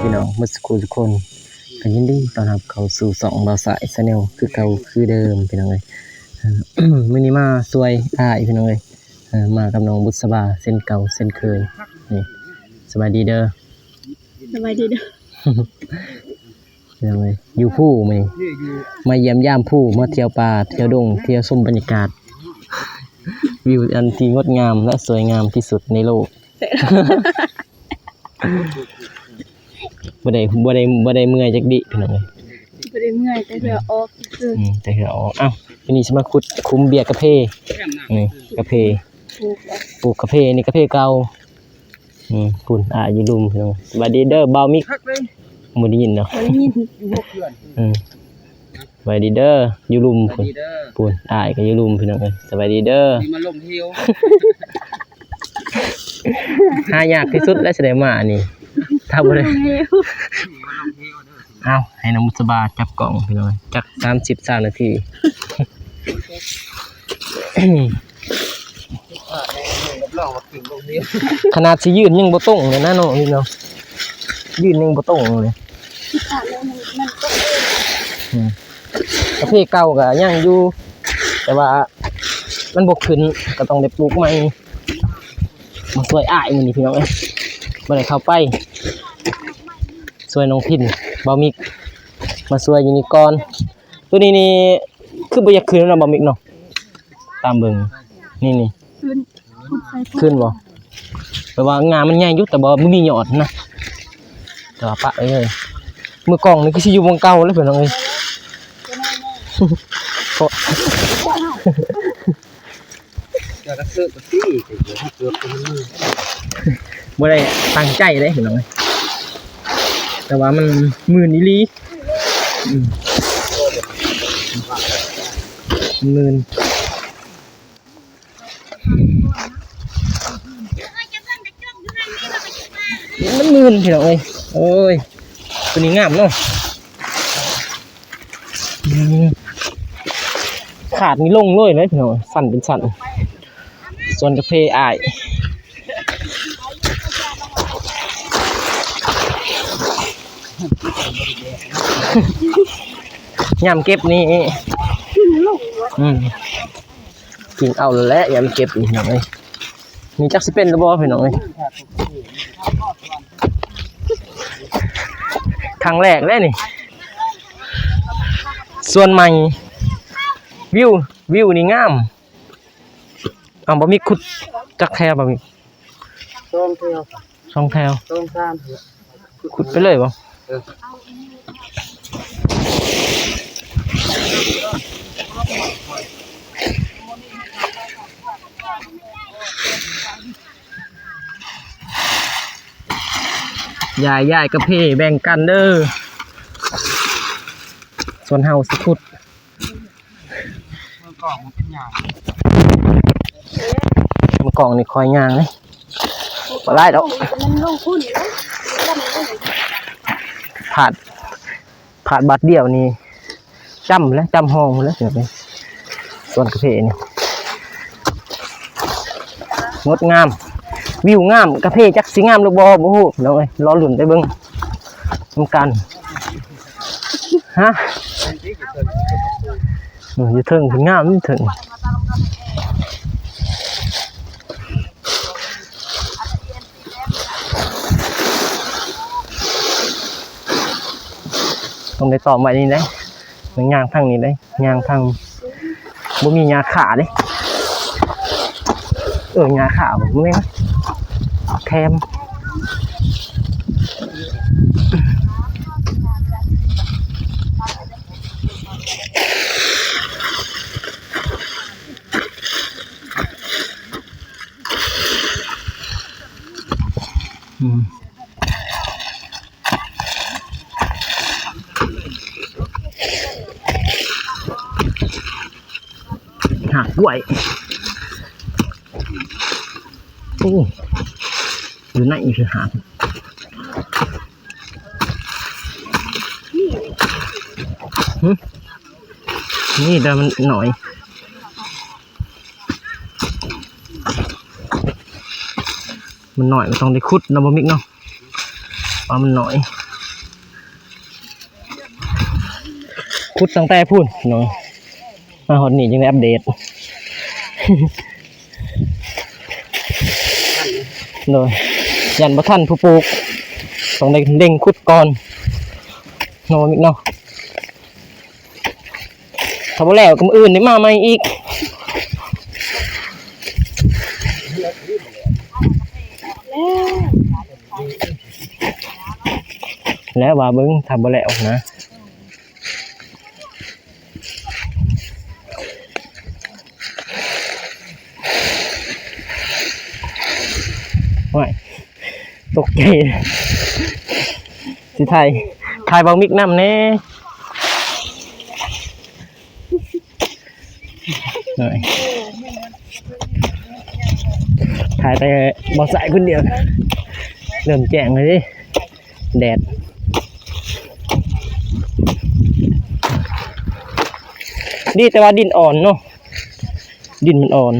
พี่น้องมุสกูทุกคนกันยินดีต้อนรับเข้าสู่สองบาสายชาแนลคือเก่าคือเดิมพี่น้องเลยมื้อนี้มาสวยพี่น้องเลยมากับน้องบุษบาเส้นเก่าเส้นเคยนี่สบายดีเด้อสบายดีเด้อพี่น้องเลยอยู่ผู้มาเยี่ยมยามผู้มาเที่ยวป่าเที่ยวดงเที่ยวชมบรรยากาศวิวอันที่งดงามและสวยงามที่สุดในโลกบ่ได้เมื่อยจักดิพี่น้องเอ้ยบ่ได้เมื่อยแต่เหือออกคือแต่เหือออกอ้าววันนี้สิมาขุดคุ้มเบียร์กาแฟนี่กาแฟปลูกกาแฟนี่กาแฟเก่าปุ่นอยู่ลุมพี่น้องสวัสดีเด้อบ่าวมิกบ่ได้ยินเนาะบ่ได้ยินสวัสดีเด้ออยู่ลุมปุ่นก็อยู่ลุมพี่น้องเอ้ยสวัสดีเด้อมาลงเที่ยวหายากที่สุดและสิได้มานี่ถ้าบ่ได้เอาให้น้องมุสบาจับกล่องพี่น้อยจัก33นาทีขนาดสิยืนยังบ่ตรงเลยนะน้องพี่น้องยืนยังบ่ตรงเลยประเภทเก่าก็ยังอยู่แต่ว่ามันบ่ขึ้นก็ต้องได้ปลูกใหม่มาช่วยมื้อนี้พี่น้องเอ้ยบ่ได้เข้าไปช่วยน้องพินบ่มิกมาช่วยอยู่นี่ก่อนตัวนี้นี่คือบ่อยากขึ้นแล้วบ่มิกเนาะตามเบิ่งนี่ขึ้นบ่แปลว่างานมันใหญ่อยู่แต่บ่มียอดนะแต่ว่าปะเลยมือกล้องนี่คือสิอยู่วงเก่าแล้วพี่น้องเอ้ยจะกระเซิร์ฟตี้เกือบบ่ได้ตั้งใจเด้พี่น้องเอ้ยแต่ว่ามันมื่นอีหลีมื่นมันมื่นพี่น้องเอ้ยโอ้ยตัวนี้งามเนาะขาดมีลงเลยนะพี่น้องสั่นเป็นสั่นส่วนกาแฟยำเก็บนี่กินเอาแล้วยำเก็บอีกหน่อยมีจักสิเป็นหรือบ่พี่น้องเอ้ยครั้งแรกเลยนี่ส่วนใหม่วิวนี่งามบ่มีขุดจักแถวบ่มี2แถวขุดไปเลยบ่ยายกับพี่แบ่งกันเด้อส่วนเฮาสิขุดมือกล่องมันเป็นยางมือกล่องนี่คอยยางเลยบ่ได้ดอกผ่านบาทเดียวนี่จำห้องแล้วเดี๋ยวนี้ส่วนกาแฟนี่งดงามวิวงามกาแฟจักสิงามหรือบ่ฮู้น้องเอ้ยรอลุ้นไปเบิ่งนำกันฮะอยู่เทิงถึงงามนี่ถึงต้องได้ต่อมานี่ได้ย่างทางนี้ได้ย่างทางบ่มีหญ้าขาเด้หญ้าขาบ่แม่นแคมหากล้วยอยู่ไหนคือหากนี่แต่มันหน่อย มันหน่อยมันต้องได้คุดนะบ่มิกเนาะว่ามันหน่อย ขุดตั้งแต่พูดเนาะมาฮอดนี่ยังได้อัปเดต โดยยันบ่ทันผู้ปลูกต้องได้เร่งขุดก่อนเนาะมิกเนาะถ้าบ่แล้วก็มื้ออื่นได้มาใหม่อีกแล้วว่าเบิ่งถ้าบ่แล้วนะว้ายตกใจสิถ่ายเบามิกน้ำแน่หน่อยถ่ายแต่บอสายคนเดียวเริ่มแจ้งเลยดิแดดดีแต่ว่าดินอ่อนเนาะดินมันอ่อน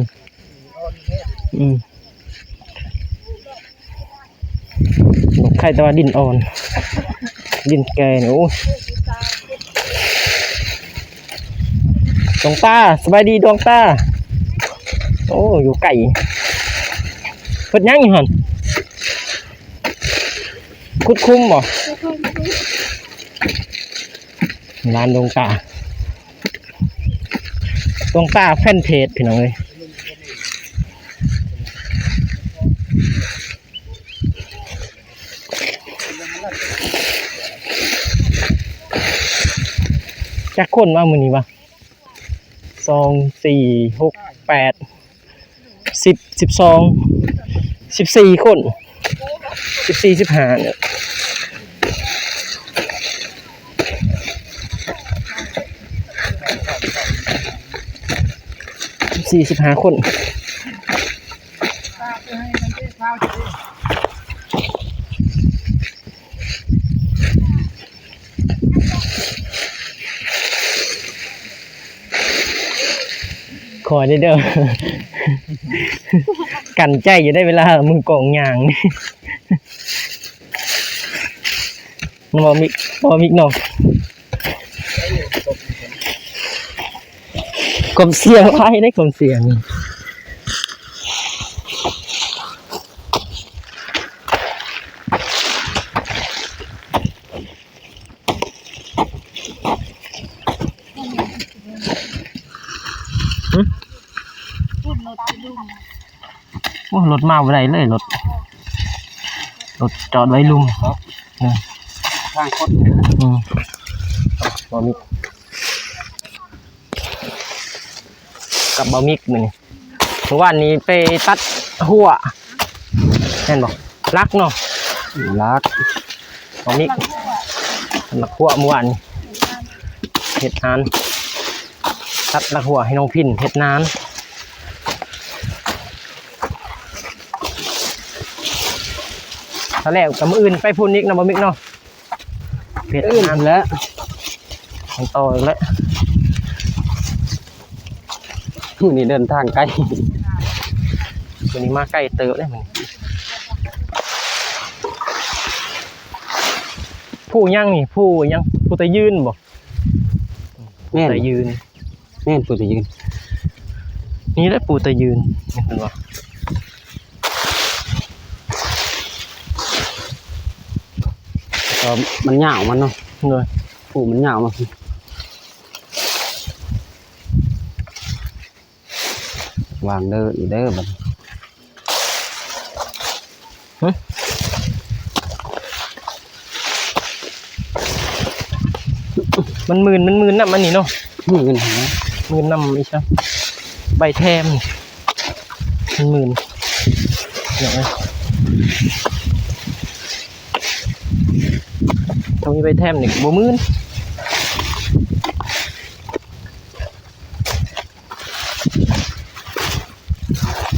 ใครแต่ว่าดินอ่อนดินแก่หนูดวงตาสบายดีดวงตาโอ้อยู่ไก่เพิ่นยังอยู่หั่นคุดคุ้มบ่ร้านดวงตาแฟนเพจพี่น้องเอ้ยจักคนว่ามื้อนี้วะ2 4 6 8 10 12 14คน14 15เนี่ย15คนขอได้เด้อ กันใจอยู่ได้เวลามึงกองยางนี่ บอมิกเนาะกลมเสียงไว้ได้กลมเสียงโอ้รถมาไว้ไรเลยรถจอดไว้ลุมทางคนบอมิกกับบอมิกหนึ่งเมื่อวานนี้ไปตัดหัวเห็นบอกรักเนาะรักบอมิกรักหัวเมื่อวานเห็ดนานตัดรักหัวให้น้องพินเห็ดนานถ้าแล้วกับมืออื่นไปพูนนิกนะบอมิกเนาะเห็ดนานแล้วของต่อแล้วนี่เดินทางไกลวันนี้มาใกล้เติบได้เหมือนผู้ยังนี่ผู้ตะยืนบ่แม่นตะยืนแม่นปูตะยืนนี่แหละปูตะยืนเห็นบ่มันเหงามันเนาะเลยปูมันเหงามา วางเด้ออีเด้อบัดมันมื่นน่ะมันนี่เนาะมื่นนะมื่นน้ำไม่ใช่ใบแทมมันมื่นเดี๋ยวไงต้องมีใบแทมหนึ่งโบมื่น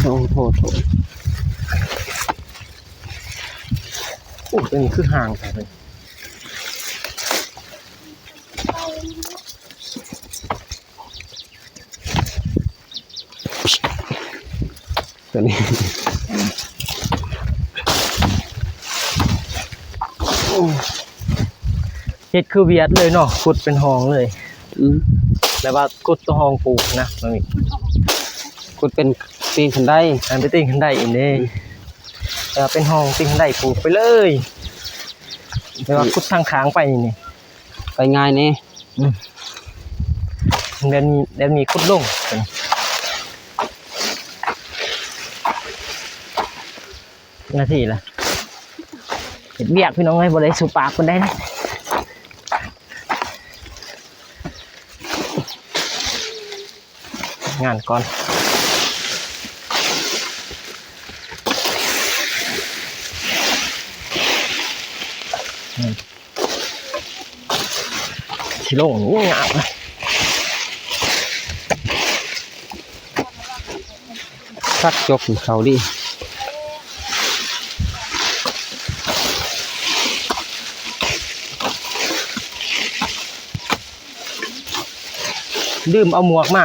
โอ้โหโอ้ตัวนี้คือห่างไปเลยตัวนี้เฮ็ดคือเวียดเลยเนาะขุดเป็นห้องเลย แบบว่ากุดตัวห้องปลูกนะมันมี ขุดเป็นปีนขึ้นได้ อันไปติ้งขึ้นได้อีกนี่เป็นห้องติ้งขึ้นได้ปลูกไปเลยแต่ว่ากุดทางค้างไปนี่ ไปง่ายนี่ เดี๋ยวมีคุดลงนาทีละเห็ดเบียกพี่น้องให้บริสุทธิ์ปากคนได้นะงานก่อนชิลงนี่งามนะคักจกเขาดิดื่มเอาหมวกมา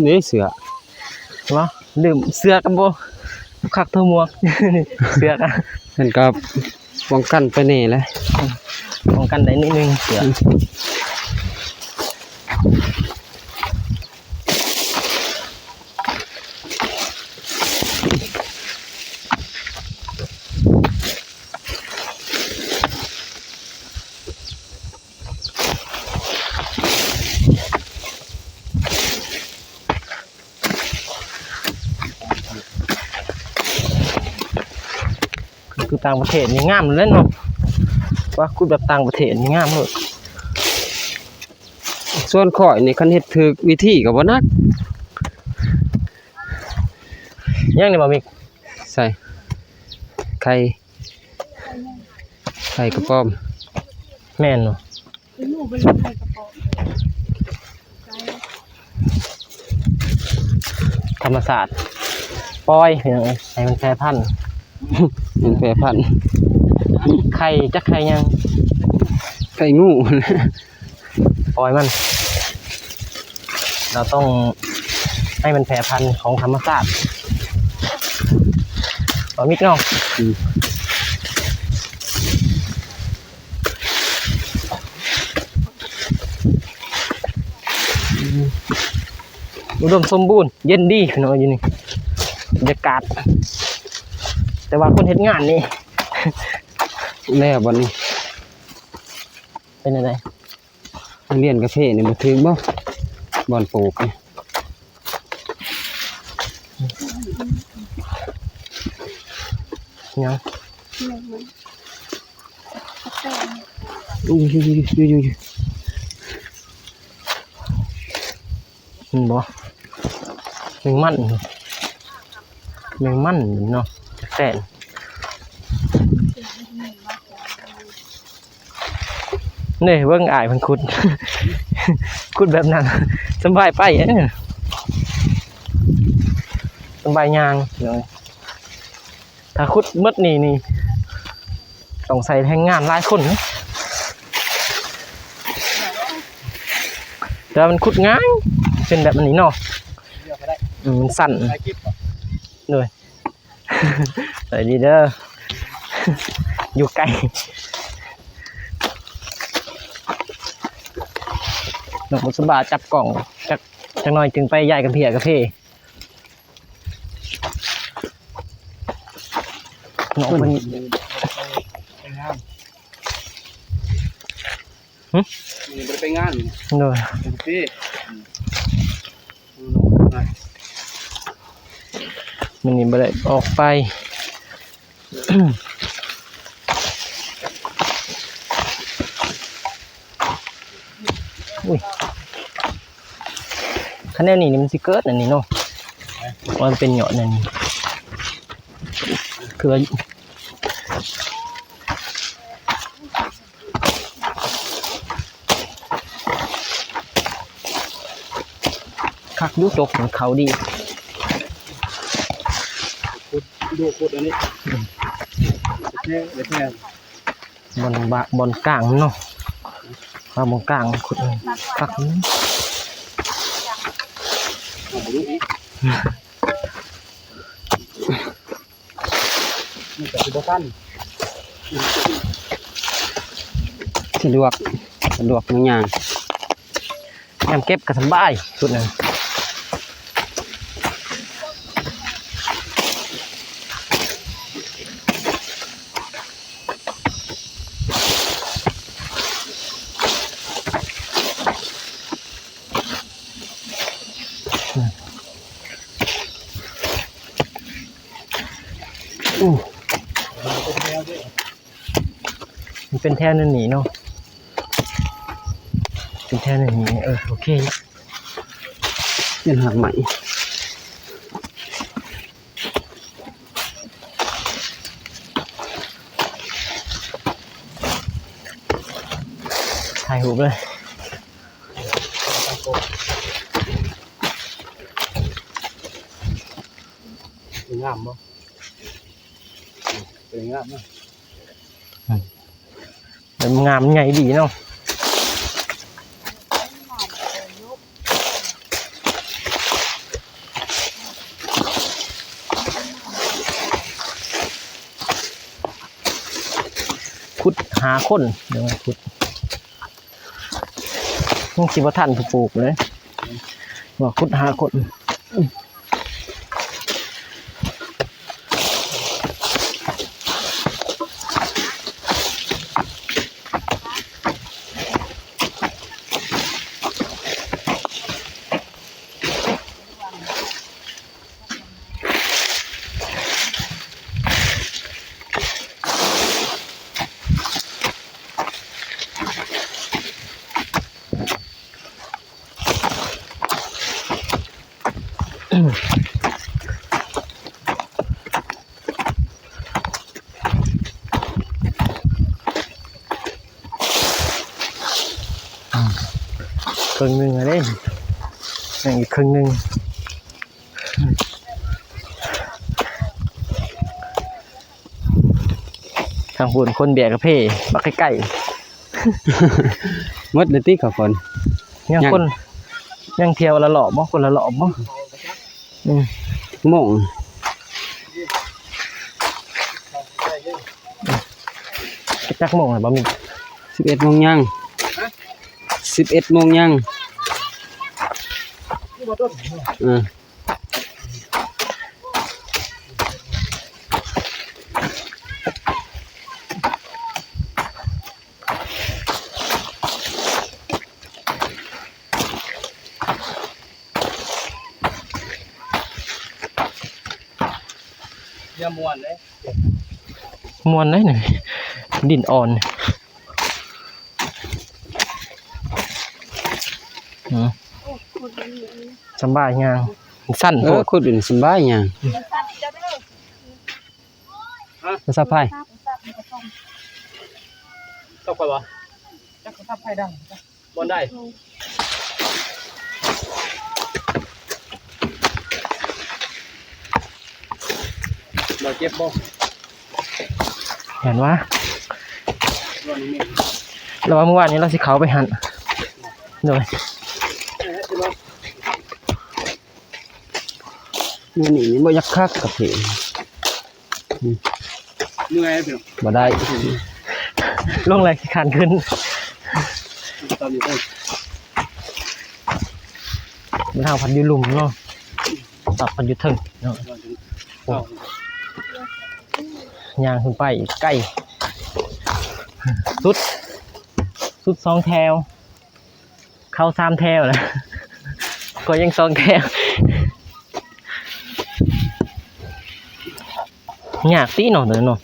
นี่เสือ เหรอดื่มเสื้อกันบ่คักเท่าหมวก เสื้อกัน มันก็ป้องกันไปนี่แหละ ป้องกันได้นิดนึงเสื้อคือต่างประเทศนี่งามเลยเนาะว่าคุณแบบต่างประเทศนี่งามเลย ส่วนข่อยนี่คันเฮ็ดถูกวิธีก็บ่นัก ยังนี่บ่มี ใส่ไข่กระป๋อม แม่นเนาะ เป็นหนูเป็นลูกใส่กระเป๋า ธรรมศาสตร์ปล่อยพี่น้องให้มันแพร่พันธุ์ มันแปรพันธุ์ ไข่จักไข่ยัง ไก่งู ปล่อยมัน เราต้องให้มันแพร่พันธุ์ของธรรมศาสตร์บ่มีเนาะอุดมสมบูรณ์เย็นดีพี่น้องอยู่นี่บรรยากาศแต่ว่าคนเฮ็ดงานนี่ แล้วบัดนี้ เป็นอะไร เรียนกาแฟนี่บ่ถึงบ่บ่อนปลูกนี่ ยัง แม่มันแต่ อยู่ บ่แมงมันเนาะแสนนี่เบิ่งอ้ายเพิ่นขุด ขุดแบบนั้นสบายไปสบายยางเลยถ้าขุดหมดนี่ต้องใส่แรงงานหลายคนนะแต่มันขุดง่ายเป็นแบบนี้เนาะมันสั่นด้วย ใส่ดีเด้อ อยู่ไกลน้องบุษบาจับกล่องจักหน่อยจึงไปย้ายกันเพียกับพี่น้องมันไปงาน ด้วยมันนี่บ่ได้ออกไป อุ้ยคะแนนนี่มันสิเกิดอันนี้เนาะมันเป็นหยอดอันนี้คือคักยุตกของเขาดีดูขุดอันนี้แค่บนกลางเนาะว่าบนกลางขุดคักนี้สะดวกอย่าง ยามเก็บก็สบายสุดนั้นมันเป็นแถวนั่นหนีเนาะเป็นแถวนั่นหนีโอเคเป็นหักใหม่ถ่ายรูปเลยงามบ่เป็นงามเนาะมันงามใหญ่ดีเนาะขุดหาคนเดี๋ยวขุดต้องคิดว่าท่านปลูกเลยว่าขุดหาคนครึ่งหนึ่งอะไรอีกครึ่งหนึ่งทางฝุ่นคนเบียกระเพ่บักใกล้มดเลยติครับคนยังคนยังเที่ยวละหล่อบ่คนละหล่อบ่โมงจักโมงอ่ะบ่มี11 โมงยัง11 โมงยังมวนได้หน่อยดินอ่อนสบายงางสั้นโพดขุดเป็นสบายหยังจะซับไผซับไปบ่จักซับไผดังบ่ได้เราเจ็บบ่เห็นว่าเราว่าเมื่อวานนี้เราสิเขาไปหันโดยนี่บ่ยักคักกับเพเหนื่อยบ่ได้ลงแรงขันขึ้นมันทางพันยุลุ่มเนาะตับพันยุทึงเนาะยางขึ้นไปใกล้สุด2 แถวเข้า3 แถวแล้วก็ยัง2 แถวยากตีหน่อยเนาะ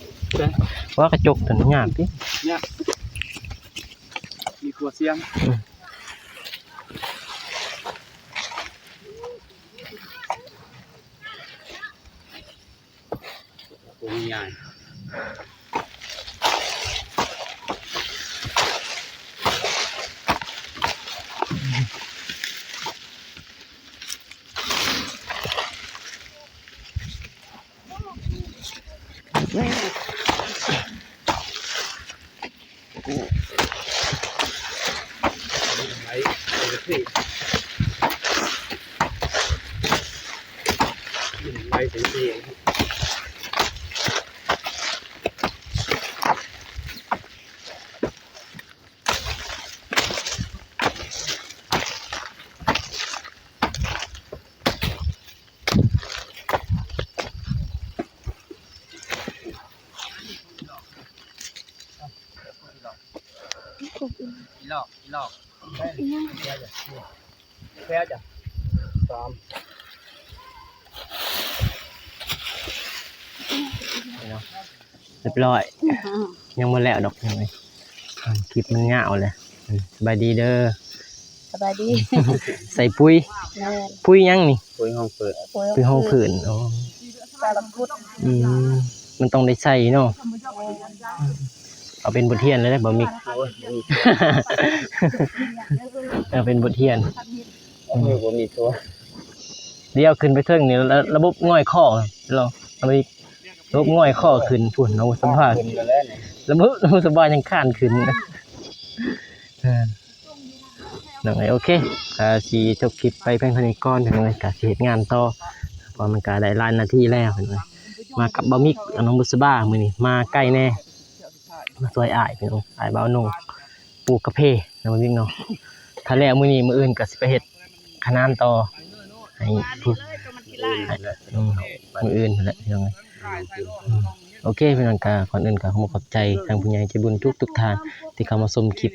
ว่ากระจกถึงยากตีมีขวดเสียงโอ้ยใหญ่ไปถึงที่ บอีก อีหลอก อีกยัง แพ้จ้ะตาม เรียบร้อยยังบ่แล้วดอกยังไงคลิปมันยาวเลยสบายดีเด้อ สบายดี ใส่ปุ๋ย แม่น ปุ๋ยยังนี่ ปุยห้องเปิด ปุ๋ยห้องผืนอ๋อ สารพุทธ มันต้องได้ใส่เนาะเอาเป็นบทเรียนเลยได้บ่มิก เอาเป็นบทเรียน บ่มีตัว เดี๋ยวขึ้นไปเทิงนี่แล้วระบบง่อยข้อเราเอาไประบบง่อยข้อขึ้นพุ่นเอาสัมภาษณ์ ขึ้นมาแล้วนี่ ระบบสบายยังข้านขึ้นนะนั่นไงโอเคก็สิจบคลิปไปเพียงเท่านี้ก่อนถึงเลยก็สิเฮ็ดงานต่อเพราะมันก็ได้หลายนาทีแล้วเห็นไหมมากับบ่มิกน้องบุษบามื้อนี้มาใกล้แน่มาช่วยอ้ายพี่น้องอ้ายบ่าวนงปลูกกาแฟน้องบ่มิกเนาะถ้าแล้วมื้อนี้มื้ออื่นก็สิไปเฮ็ดคะนานต่อให้ผู้มืออื่นนั่นแหละพี่น้องโอเคพี่น้องก็ก่อนอื่นก็ขอขอบใจทางผู้ใหญ่ใจบุญทุกท่านที่เข้ามาชมคลิป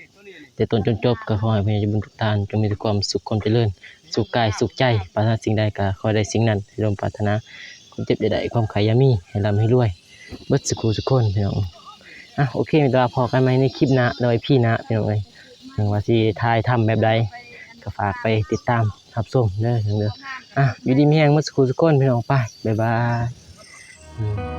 แต่ต้นจนจบก็ขอให้ผู้ใหญ่ใจบุญทุกท่านจงมีแต่ความสุขความเจริญสุขกายสุขใจปรารถนาสิ่งใดก็ขอได้สิ่งนั้นที่เราปรารถนาความเจ็บใดๆความขายามีให้ร่ำให้รวยเบิดสุขสุขคนพี่น้องโอเคมีตัวพอกันไหมในคลิปหน้าโดยพี่นะพี่น้องเลยถึงว่าสิถ่ายทำแบบใดก็ฝากไปติดตามรับชมเด้ออยู่ดีมีแรงเบิดสุขสุขคนพี่น้องไปบ๊ายบาย